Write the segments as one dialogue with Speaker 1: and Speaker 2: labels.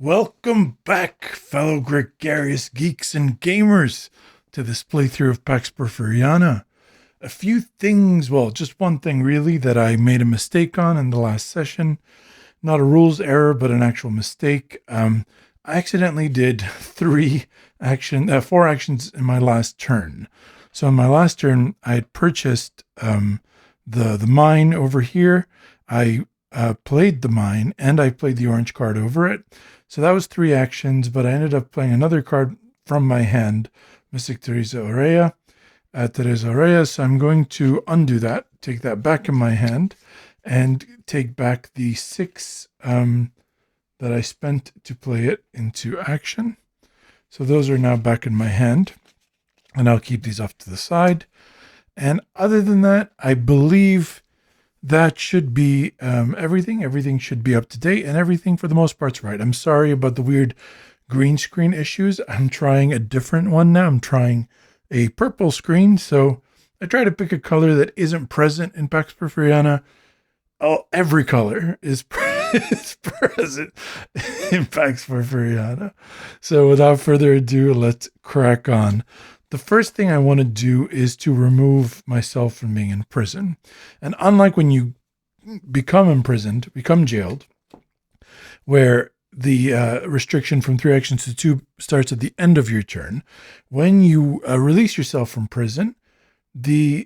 Speaker 1: Welcome back, fellow gregarious geeks and gamers, to this playthrough of Pax Porfiriana. A few things, well, just one thing really, that I made a mistake on in the last session. Not a rules error, but an actual mistake. I accidentally did four actions in my last turn. So in my last turn, I had purchased the mine over here. I played the mine, and I played the orange card over it. So that was three actions, but I ended up playing another card from my hand, Mystic Teresa Aurea. So I'm going to undo that, take that back in my hand, and take back the six that I spent to play it into action. So those are now back in my hand, and I'll keep these off to the side. And other than that, I believe that should be everything. Everything should be up to date, and everything for the most part's right. I'm sorry about the weird green screen issues. I'm trying a different one now. I'm trying a purple screen. So I try to pick a color that isn't present in Pax Porfiriana. Oh, every color is present in Pax Porfiriana. So without further ado, let's crack on. The first thing I want to do is to remove myself from being in prison. And unlike when you become jailed, where the restriction from 3 actions to 2 starts at the end of your turn, when you release yourself from prison, you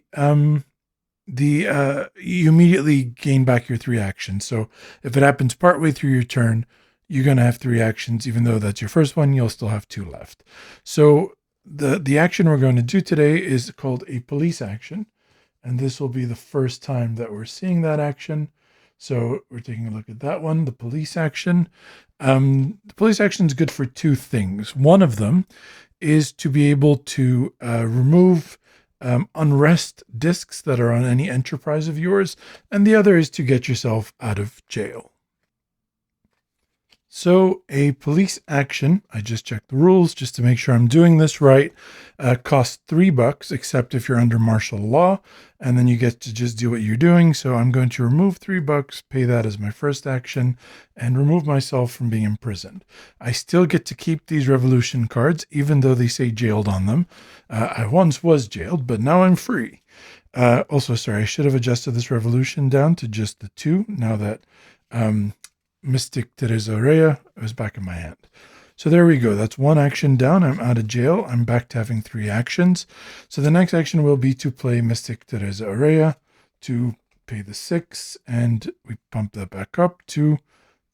Speaker 1: immediately gain back your 3 actions. So if it happens partway through your turn, you're going to have 3 actions. Even though that's your first one, you'll still have 2 left. So the action we're going to do today is called a police action, and this will be the first time that we're seeing that action. So we're taking a look at that one, the police action. The police action is good for 2 things. One of them is to be able to remove unrest discs that are on any enterprise of yours, and the other is to get yourself out of jail. So a police action, I just checked the rules just to make sure I'm doing this right, costs $3, except if you're under martial law, and then you get to just do what you're doing. So I'm going to remove $3, pay that as my first action, and remove myself from being imprisoned. I still get to keep these revolution cards, even though they say jailed on them. I once was jailed, but now I'm free. Also, sorry, I should have adjusted this revolution down to just the 2, now that Mystic Teresa Aurea was back in my hand. So there we go. That's 1 action down. I'm out of jail. I'm back to having 3 actions. So the next action will be to play Mystic Teresa Aurea to pay the 6, and we pump that back up to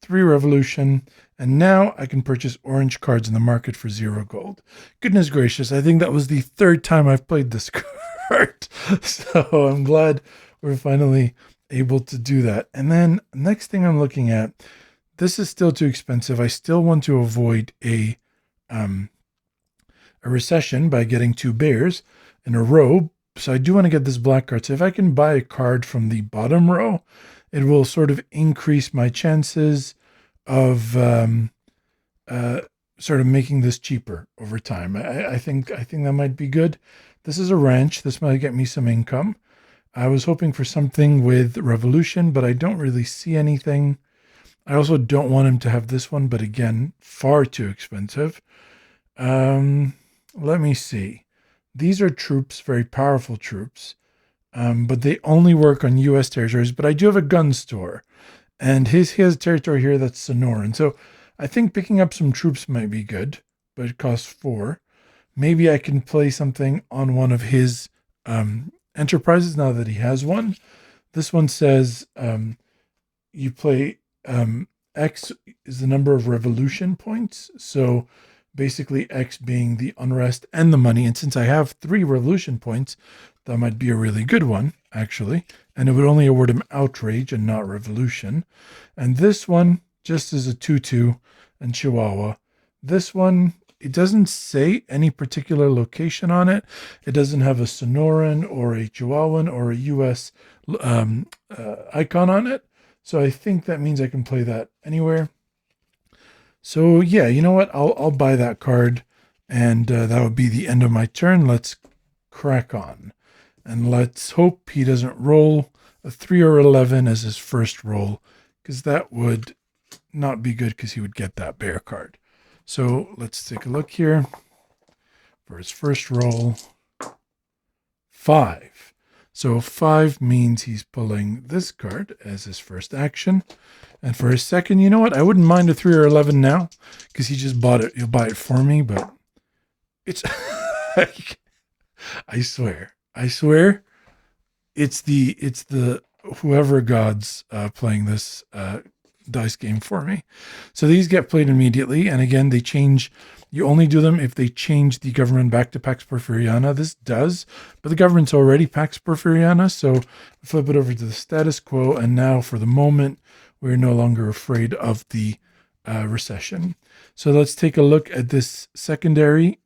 Speaker 1: 3 revolution. And now I can purchase orange cards in the market for 0 gold. Goodness gracious, I think that was the 3rd time I've played this card. So I'm glad we're finally able to do that. And then next thing I'm looking at, this is still too expensive. I still want to avoid a recession by getting 2 bears in a row. So I do want to get this black card. So if I can buy a card from the bottom row, it will sort of increase my chances of sort of making this cheaper over time. I think that might be good. This is a ranch. This might get me some income. I was hoping for something with revolution, but I don't really see anything. I also don't want him to have this one, but again, far too expensive. Let me see. These are troops, very powerful troops, but they only work on U.S. territories. But I do have a gun store, and he has a territory here that's Sonoran. So I think picking up some troops might be good, but it costs 4. Maybe I can play something on one of his enterprises now that he has one. This one says you play X is the number of revolution points. So basically X being the unrest and the money. And since I have 3 revolution points, that might be a really good one, actually. And it would only award him outrage and not revolution. And this one just is a 2/2 and Chihuahua. This one, it doesn't say any particular location on it. It doesn't have a Sonoran or a Chihuahuan or a U.S. Icon on it. So I think that means I can play that anywhere. So yeah, you know what? I'll buy that card, and that would be the end of my turn. Let's crack on, and let's hope he doesn't roll a 3 or 11 as his first roll, because that would not be good because he would get that bear card. So let's take a look here. For his first roll, 5. So 5 means he's pulling this card as his first action. And for his second, you know what? I wouldn't mind a 3 or 11 now because he just bought it. He'll buy it for me, but it's... I swear, it's the whoever gods playing this dice game for me. So these get played immediately, and again they change. You only do them if they change the government back to Pax Porfiriana. This does, but the government's already Pax Porfiriana, so flip it over to the status quo, and now for the moment we're no longer afraid of the recession. So let's take a look at this secondary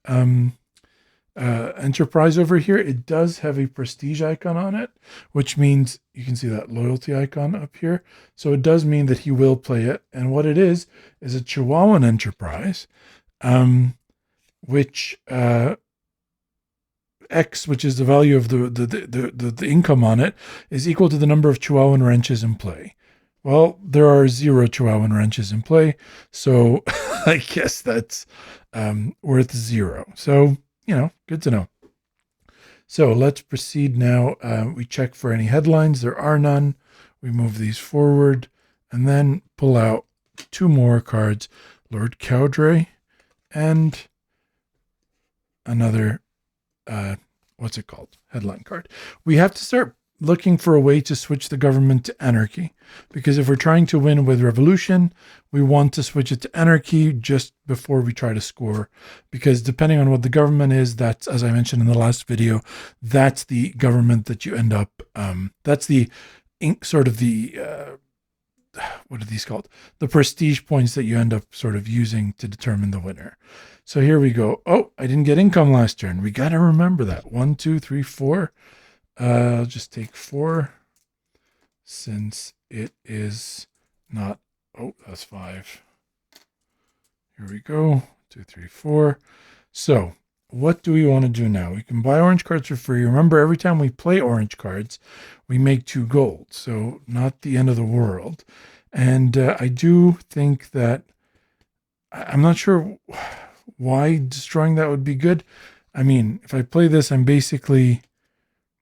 Speaker 1: enterprise over here. It does have a prestige icon on it, which means you can see that loyalty icon up here. So it does mean that he will play it. And what it is a Chihuahuan enterprise, which X, which is the value of the income on it, is equal to the number of Chihuahuan wrenches in play. Well, there are 0 Chihuahuan wrenches in play, so I guess that's worth 0. So, good to know. So let's proceed now. We check for any headlines. There are none. We move these forward and then pull out 2 more cards, Lord Caudray and another, what's it called? Headline card. We have to start looking for a way to switch the government to anarchy, because if we're trying to win with revolution, we want to switch it to anarchy just before we try to score, because depending on what the government is, that's, as I mentioned in the last video, that's the government that you end up, that's the sort of the, what are these called? The prestige points that you end up sort of using to determine the winner. So here we go. Oh, I didn't get income last turn. We got to remember that. 1, 2, 3, 4. I'll just take 4 since it is not, oh, that's 5. Here we go. 2, 3, 4. So what do we want to do now? We can buy orange cards for free. Remember, every time we play orange cards, we make 2 gold. So not the end of the world. And I do think that, I'm not sure why destroying that would be good. I mean, if I play this, I'm basically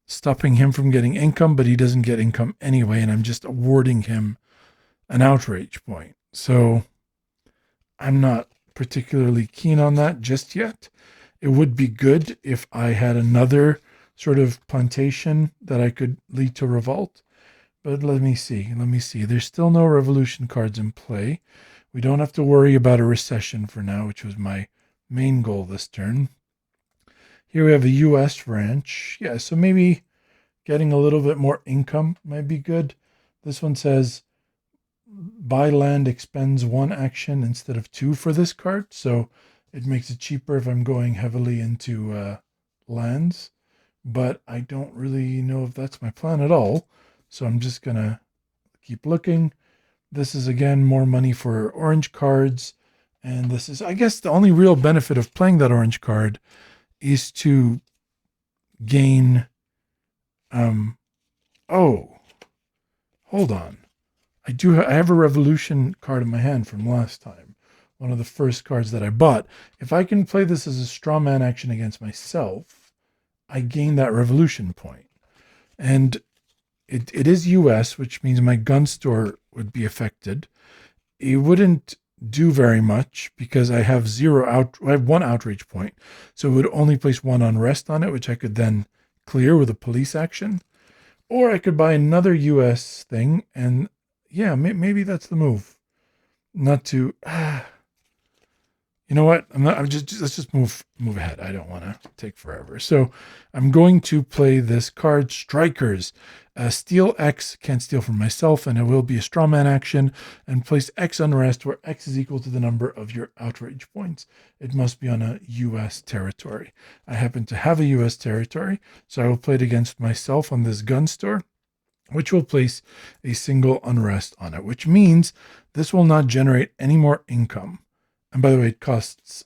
Speaker 1: stopping him from getting income, but he doesn't get income anyway, and I'm just awarding him an outrage point. So I'm not particularly keen on that just yet. It would be good if I had another sort of plantation that I could lead to revolt. But let me see. There's still no revolution cards in play. We don't have to worry about a recession for now, which was my main goal this turn. Here we have a U.S. ranch. Yeah, so maybe getting a little bit more income might be good. This one says buy land expends 1 action instead of 2 for this card. So it makes it cheaper if I'm going heavily into lands. But I don't really know if that's my plan at all. So I'm just going to keep looking. This is, again, more money for orange cards. And this is, I guess, the only real benefit of playing that orange card is to gain, oh, hold on. I have a revolution card in my hand from last time. One of the first cards that I bought. If I can play this as a straw man action against myself, I gain that revolution point. And it is US, which means my gun store would be affected. It wouldn't do very much because I have I have 1 outrage point, so it would only place 1 unrest on it, which I could then clear with a police action, or I could buy another US thing, and yeah, maybe that's the move. Not to, you know what? Let's just move ahead. I don't want to take forever. So I'm going to play this card, Strikers. Steal X, can't steal from myself, and it will be a straw man action, and place X unrest where X is equal to the number of your outrage points. It must be on a U.S. territory. I happen to have a U.S. territory, so I will play it against myself on this gun store, which will place a single unrest on it, which means this will not generate any more income. And by the way, it costs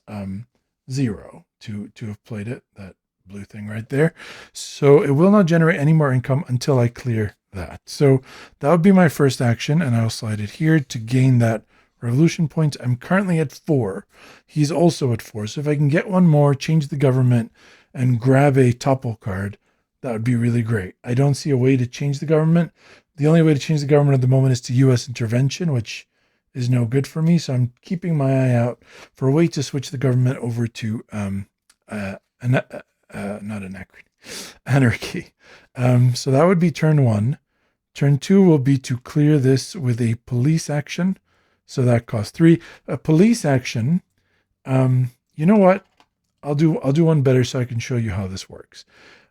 Speaker 1: 0 to have played it, that blue thing right there. So it will not generate any more income until I clear that. So that would be my first action, and I'll slide it here to gain that revolution points. I'm currently at 4. He's also at 4. So if I can get one more, change the government, and grab a topple card, that would be really great. I don't see a way to change the government. The only way to change the government at the moment is to U.S. intervention, which is no good for me. So I'm keeping my eye out for a way to switch the government over to not anarchy. So that would be turn 1. Turn 2 will be to clear this with a police action. So that costs 3. A police action. You know what? I'll do one better so I can show you how this works.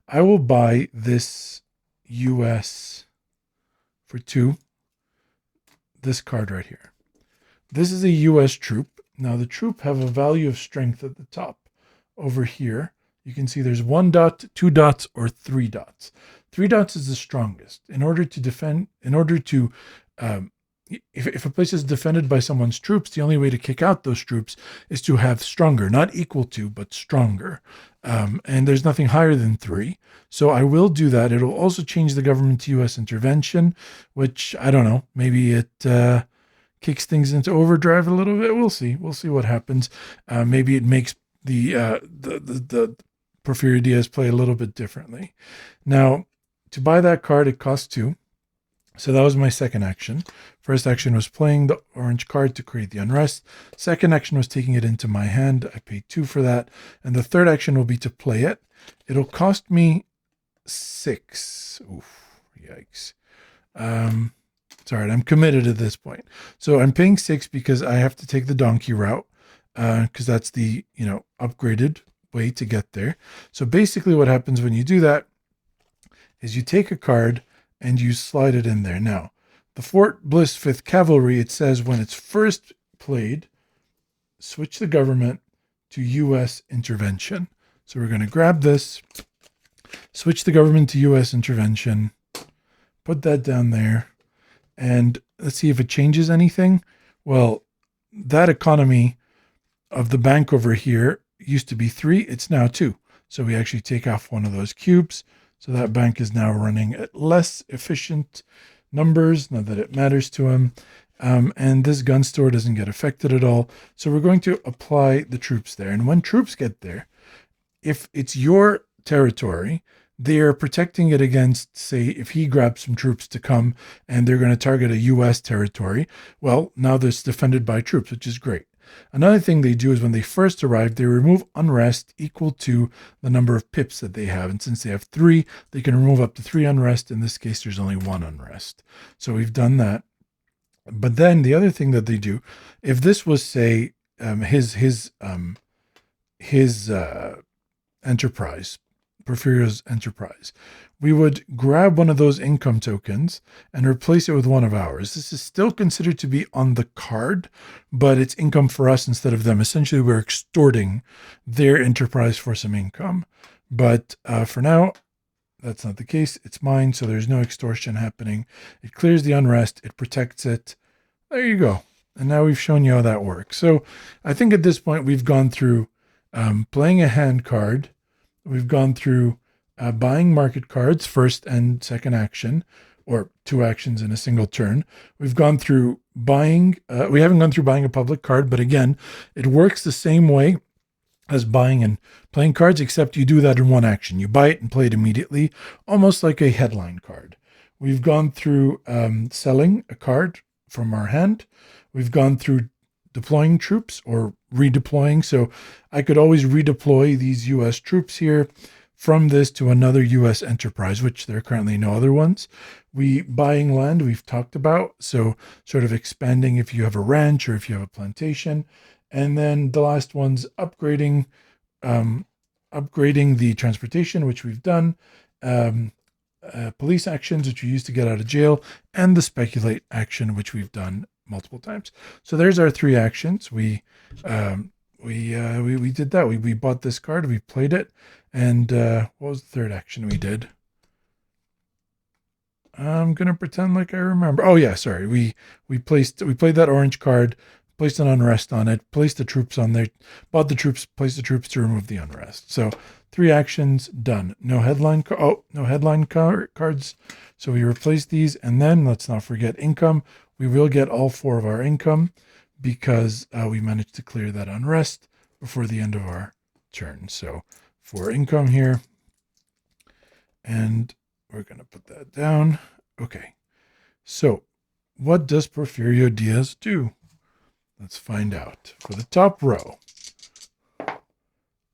Speaker 1: I will buy this US for 2. This card right here. This is a US troop. Now the troop have a value of strength at the top. Over here, you can see there's 1 dot, 2 dots, or 3 dots. 3 dots is the strongest. In order to defend, if a place is defended by someone's troops, the only way to kick out those troops is to have stronger, not equal to, but stronger. And there's nothing higher than 3. So I will do that. It'll also change the government to U.S. intervention, which, I don't know, maybe it kicks things into overdrive a little bit. We'll see. We'll see what happens. Maybe it makes the Porfirio Diaz play a little bit differently. Now, to buy that card, it costs 2. So that was my second action. First action was playing the orange card to create the unrest. Second action was taking it into my hand. I paid 2 for that. And the third action will be to play it. It'll cost me 6. Oof, yikes. It's all right. I'm committed at this point. So I'm paying 6 because I have to take the donkey route, because that's the, upgraded way to get there. So basically what happens when you do that is you take a card and you slide it in there. Now, the Fort Bliss 5th Cavalry, it says when it's first played, switch the government to U.S. intervention. So we're going to grab this, switch the government to U.S. intervention, put that down there, and let's see if it changes anything. Well, that economy of the bank over here used to be 3. It's now 2. So we actually take off one of those cubes. So that bank is now running at less efficient numbers, not that it matters to him. And this gun store doesn't get affected at all. So we're going to apply the troops there. And when troops get there, if it's your territory, they are protecting it against, say, if he grabs some troops to come and they're going to target a U.S. territory, well, now it's defended by troops, which is great. Another thing they do is when they first arrive, they remove unrest equal to the number of pips that they have. And since they have 3, they can remove up to 3 unrest. In this case, there's only 1 unrest. So we've done that. But then the other thing that they do, if this was, say, his enterprise, Porfirio's enterprise, we would grab one of those income tokens and replace it with one of ours. This is still considered to be on the card, but it's income for us instead of them. Essentially, we're extorting their enterprise for some income. But for now, that's not the case. It's mine, so there's no extortion happening. It clears the unrest. It protects it. There you go. And now we've shown you how that works. So I think at this point, we've gone through playing a hand card. We've gone through buying market cards, first and second action, or 2 actions in a single turn. We've gone through buying, we haven't gone through buying a public card, but again, it works the same way as buying and playing cards, except you do that in 1 action. You buy it and play it immediately, almost like a headline card. We've gone through selling a card from our hand. We've gone through deploying troops or redeploying. So I could always redeploy these U.S. troops here from this to another U.S. enterprise, which there are currently no other ones. Buying land, we've talked about. So sort of expanding if you have a ranch or if you have a plantation. And then the last one's upgrading the transportation, which we've done. Police actions, which we used to get out of jail, and the speculate action, which we've done multiple times. So there's our 3 actions. We did that. We bought this card, we played it, and what was the third action we did? I'm gonna pretend like I remember. Oh yeah, sorry. We played that orange card, placed an unrest on it, placed the troops on there, bought the troops, placed the troops to remove the unrest. So 3 actions done. No headline. Cards. So we replace these, and then let's not forget income. We will get all 4 of our income, because we managed to clear that unrest before the end of our turn. So 4 income here. And we're going to put that down. Okay. So what does Porfirio Diaz do? Let's find out. For the top row,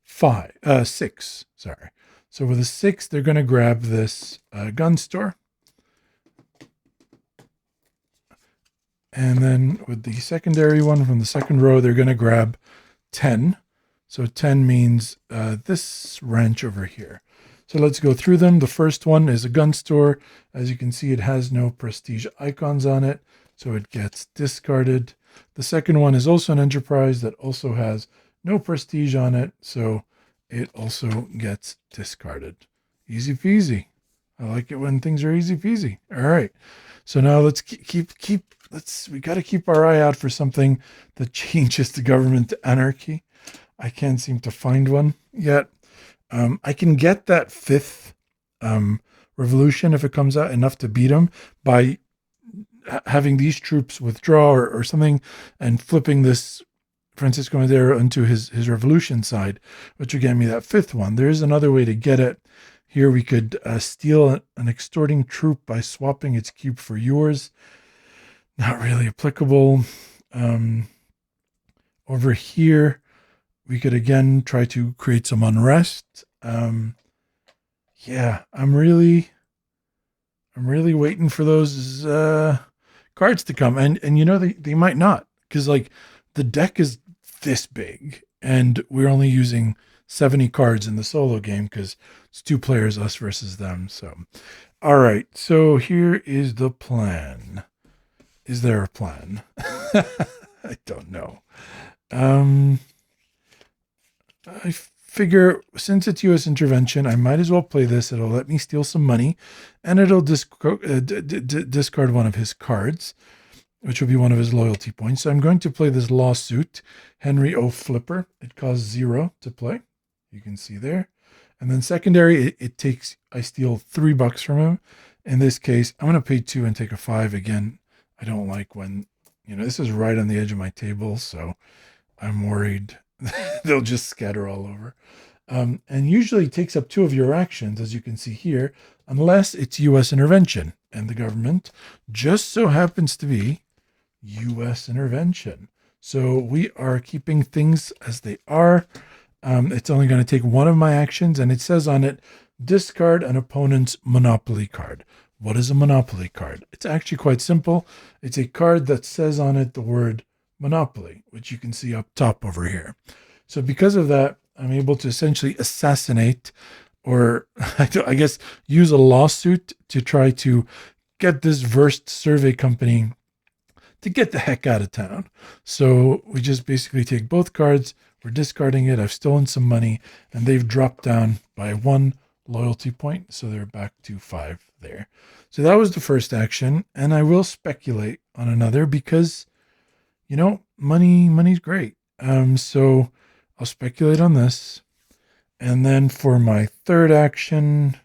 Speaker 1: 6. Sorry. So with a 6, they're going to grab this gun store. And then with the secondary one from the second row, they're going to grab 10. So 10 means this ranch over here. So let's go through them. The first one is a gun store. As you can see, it has no prestige icons on it, so it gets discarded. The second one is also an enterprise that also has no prestige on it, so it also gets discarded. Easy peasy. I like it when things are easy peasy. All right. So now let's we got to keep our eye out for something that changes the government to anarchy. I can't seem to find one yet. I can get that 5th revolution if it comes out enough to beat him by having these troops withdraw or something and flipping this Francisco Madero into his revolution side, which would get me that 5th one. There is another way to get it. Here we could steal an extorting troop by swapping its cube for yours. Not really applicable. Over here, we could again try to create some unrest. Yeah, I'm really waiting for those cards to come, and they might not, because like the deck is this big, and we're only using 70 cards in the solo game because it's 2 players, us versus them. So, all right. So here is the plan. Is there a plan? I don't know. I figure since it's U.S. intervention, I might as well play this. It'll let me steal some money, and it'll discard one of his cards, which will be one of his loyalty points. So I'm going to play this lawsuit, Henry O. Flipper. It costs 0 to play. You can see there. And then secondary, I steal $3 from him. In this case, I'm going to pay 2 and take a 5 again. I don't like when, this is right on the edge of my table, so I'm worried they'll just scatter all over. And usually takes up 2 of your actions, as you can see here, unless it's U.S. intervention. And the government just so happens to be U.S. intervention. So we are keeping things as they are. It's only going to take 1 of my actions, and it says on it, discard an opponent's Monopoly card. What is a Monopoly card? It's actually quite simple. It's a card that says on it the word Monopoly, which you can see up top over here. So because of that, I'm able to essentially assassinate, or I guess use a lawsuit to try to get this Verst survey company to get the heck out of town. So we just basically take both cards, we're discarding it, I've stolen some money, and they've dropped down by 1 loyalty point, so they're back to 5 there. So that was the first action, and I will speculate on another because, money's great. So I'll speculate on this. And then for my third action,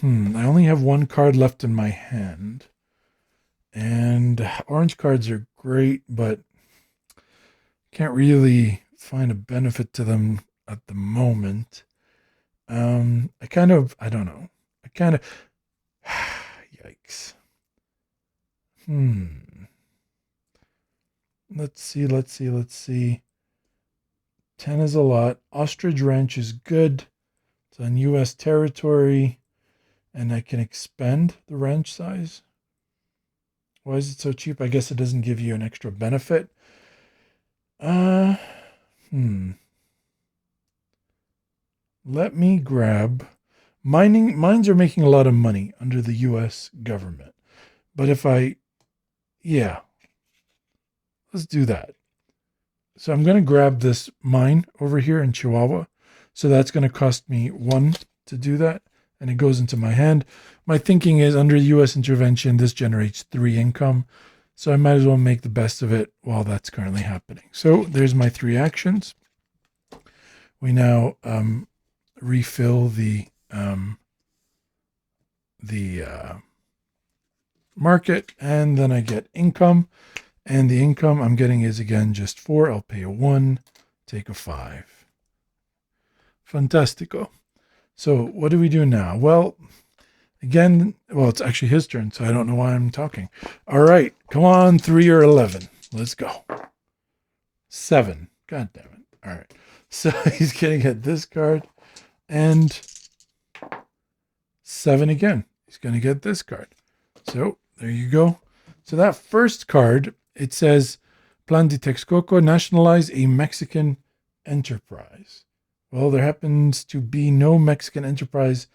Speaker 1: I only have 1 card left in my hand. And orange cards are great, but can't really find a benefit to them at the moment. I don't know. Yikes. Let's see. 10 is a lot. Ostrich Ranch is good. It's on U.S. territory, and I can expand the ranch size. Why is it so cheap? I guess it doesn't give you an extra benefit. Let me grab... Mines are making a lot of money under the U.S. government. But let's do that. So I'm going to grab this mine over here in Chihuahua. So that's going to cost me 1 to do that. And it goes into my hand. My thinking is under U.S. intervention, this generates 3 income. So I might as well make the best of it while that's currently happening. So there's my 3 actions. We now refill the market, and then I get income. And the income I'm getting is, again, just 4. I'll pay a 1, take a 5. Fantastico. So what do we do now? Well, again, it's actually his turn, so I don't know why I'm talking. All right, come on, 3 or 11. Let's go. 7. God damn it. All right. So he's going to get this card and 7 again. He's going to get this card. So there you go. So that first card, it says, Plan de Texcoco, nationalize a Mexican enterprise. Well, there happens to be no Mexican enterprise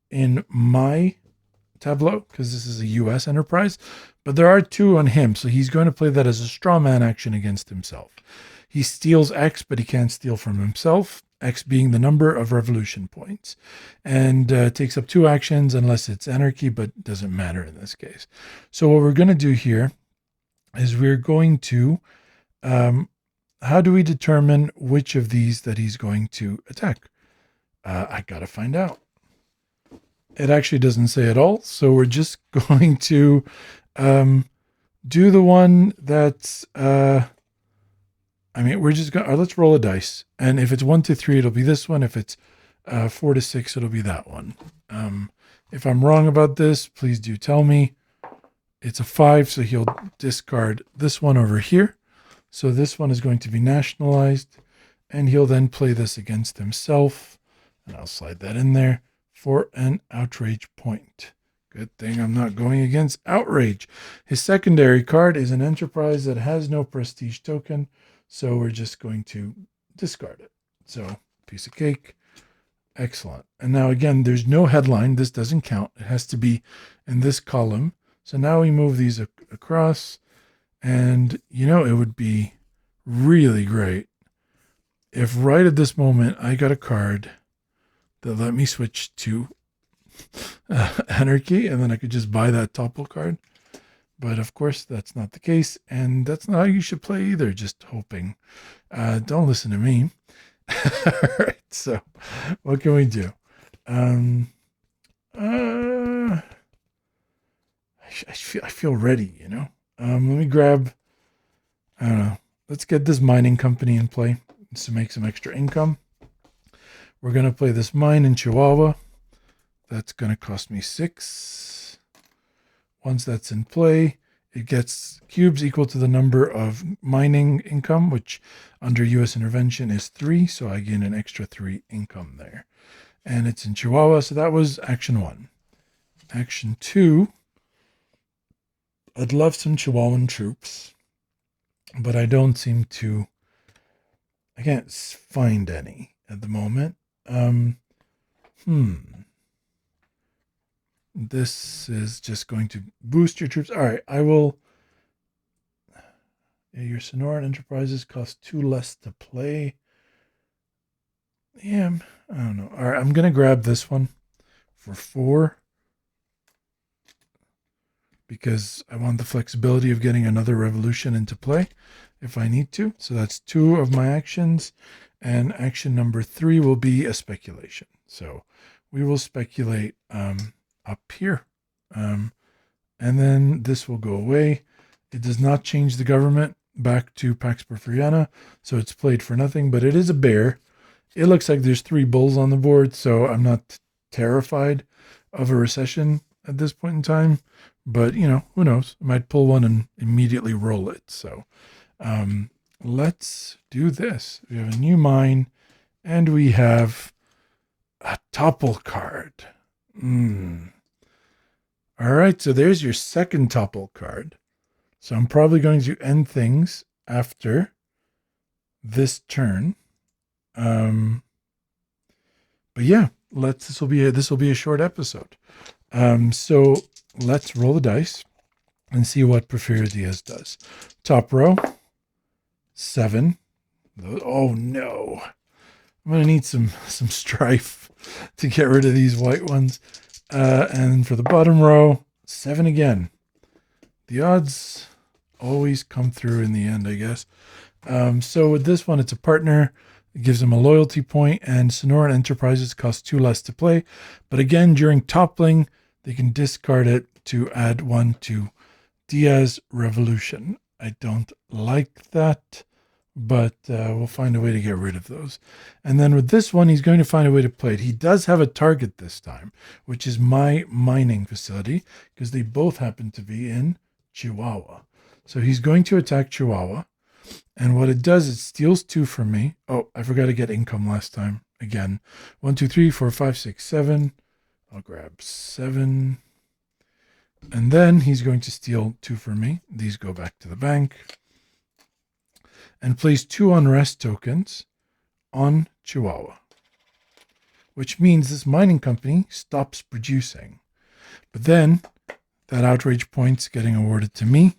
Speaker 1: in my tableau because this is a U.S. enterprise, but there are 2 on him. So he's going to play that as a straw man action against himself. He steals X, but he can't steal from himself, X being the number of revolution points, and takes up 2 actions unless it's anarchy, but doesn't matter in this case. So what we're going to do here is we're going to, how do we determine which of these that he's going to attack? I got to find out. It actually doesn't say at all. So we're just going to do the one that's, we're just going to, let's roll a dice. And if it's 1 to 3, it'll be this one. If it's 4 to 6, it'll be that one. If I'm wrong about this, please do tell me. It's a 5, so he'll discard this one over here. So this one is going to be nationalized, and he'll then play this against himself. And I'll slide that in there for an outrage point. Good thing I'm not going against outrage. His secondary card is an enterprise that has no prestige token, so we're just going to discard it. So, piece of cake. Excellent. And now again, there's no headline. This doesn't count. It has to be in this column. So now we move these across, and it would be really great if right at this moment I got a card that let me switch to anarchy, and then I could just buy that topple card. But of course, that's not the case, and that's not how you should play either, just hoping. Don't listen to me. All right, so what can we do? I feel ready, Let me grab, I don't know, let's get this mining company in play to make some extra income. We're going to play this mine in Chihuahua. That's going to cost me 6. Once that's in play, it gets cubes equal to the number of mining income, which under U.S. intervention is 3. So I gain an extra 3 income there. And it's in Chihuahua. So that was action 1. Action 2. I'd love some Chihuahuan troops, but I don't seem to, I can't find any at the moment. This is just going to boost your troops. All right, I will. Yeah, your Sonoran Enterprises cost 2 less to play. Yeah, I don't know. All right, I'm going to grab this one for 4 because I want the flexibility of getting another revolution into play if I need to. So that's 2 of my actions. And action number 3 will be a speculation. So we will speculate up here. And then this will go away. It does not change the government back to Pax Porfiriana. So it's played for nothing, but it is a bear. It looks like there's 3 bulls on the board. So I'm not terrified of a recession at this point in time. But, who knows? I might pull one and immediately roll it. So let's do this. We have a new mine, and we have a topple card. All right, so there's your second topple card. So I'm probably going to end things after this turn. But yeah, this will be a short episode. So let's roll the dice and see what Porfirio Diaz does. Top row, 7. Oh no. I'm going to need some strife to get rid of these white ones. And for the bottom row, 7 again. The odds always come through in the end, I guess. So with this one, it's a partner. It gives them a loyalty point, and Sonoran Enterprises cost 2 less to play. But again, during toppling, they can discard it to add 1 to Diaz Revolution. I don't like that, but we'll find a way to get rid of those. And then with this one, he's going to find a way to play it. He does have a target this time, which is my mining facility, because they both happen to be in Chihuahua. So he's going to attack Chihuahua. And what it does, it steals 2 from me. Oh, I forgot to get income last time. Again, 1, 2, 3, 4, 5, 6, 7. I'll grab 7. And then he's going to steal 2 from me. These go back to the bank. And place 2 unrest tokens on Chihuahua, which means this mining company stops producing. But then that outrage point's getting awarded to me,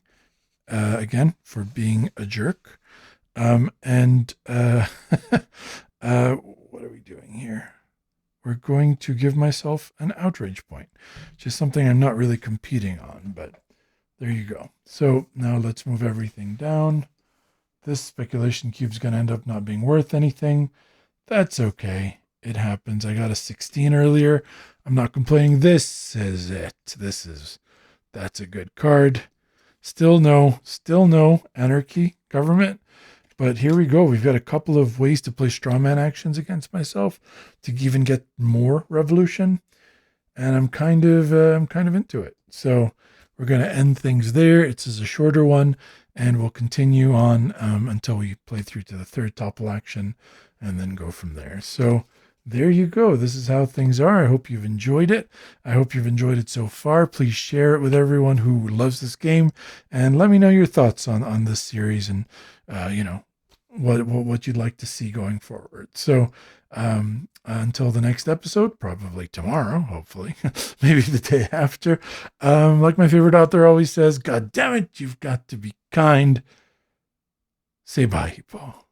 Speaker 1: again, for being a jerk. What are we doing here? We're going to give myself an outrage point, which is something I'm not really competing on, but there you go. So now let's move everything down. This speculation cube's going to end up not being worth anything. That's okay. It happens. I got a 16 earlier. I'm not complaining. This is it. That's a good card. Still no anarchy, government. But here we go. We've got a couple of ways to play strawman actions against myself to even get more revolution. And I'm kind of into it. So we're going to end things there. It's a shorter one, and we'll continue on until we play through to the third topple action and then go from there. So there you go. This is how things are. I hope you've enjoyed it. I hope you've enjoyed it so far. Please share it with everyone who loves this game, and let me know your thoughts on this series and, what you'd like to see going forward. So until the next episode, probably tomorrow, hopefully, maybe the day after. Like my favorite author always says, God damn it, you've got to be kind. Say bye, Hippo.